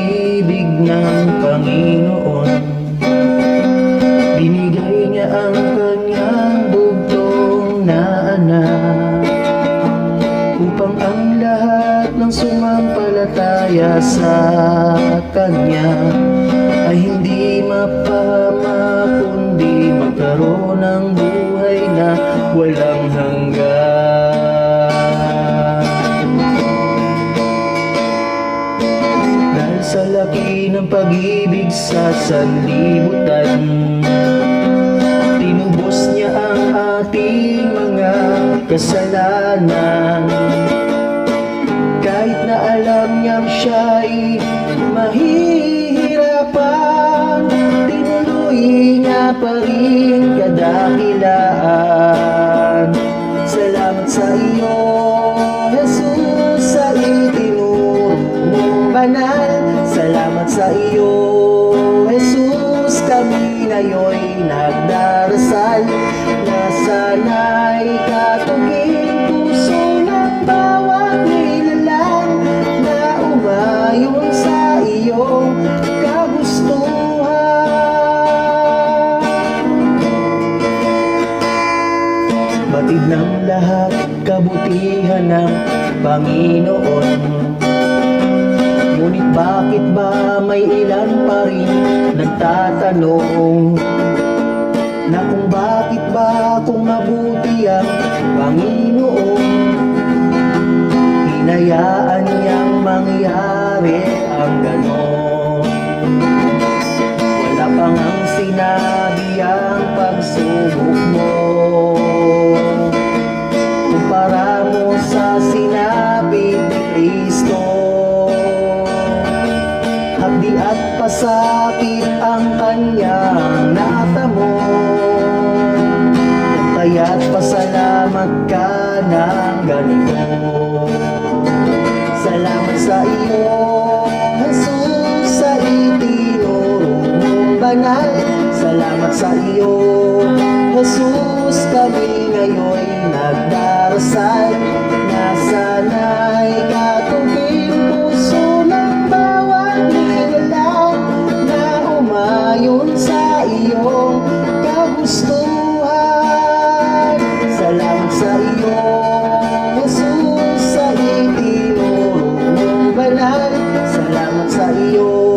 pag-ibig ng Panginoon. Binigay niya ang kanyang bugtong na anak upang ang lahat ng sumampalataya sa kanya ay hindi mapahama kundi magkaroon ng buhay na walang hanggan. Dahil sa laki ng pag-ibig sa sanlibutan, tinubos niya ang ating mga kasalanan. Kahit na alam niyang siya'y mahihirapan, tinuloy niya pa rin kadakilaan. Salamat sa iyo, Jesus, sa itinuro mong banal. Salamat sa iyo, Jesus, kami ngayon'y nagdarasal na sana'y katugin puso ng bawat nilalang na umayon sa iyong kagustuhan. Batid ng lahat kabutihan ng Panginoon, ngunit bakit ba may ilan pa rin nagtatanong na kung bakit ba kung mabuti ang Panginoon, hinayaan niyang mangyari ang ganon. Wala pa ngang sinabi ang pagsubok mo kumpara mo sa sinabi ni Kristo. Hapdi at pasakit ang kanyang natamo, kaya't pasalamat ka ng ganito. Salamat sa iyo, Jesus, sa itinuro mong banal. Salamat sa iyo, Jesus, kami ngayon'y nagdarasal na sana'y katugin puso ng bawat nilalang na umayon sa iyong kagustuhan. Salamat sa iyo, Jesus, sa itinuro mong banal. Salamat sa iyo,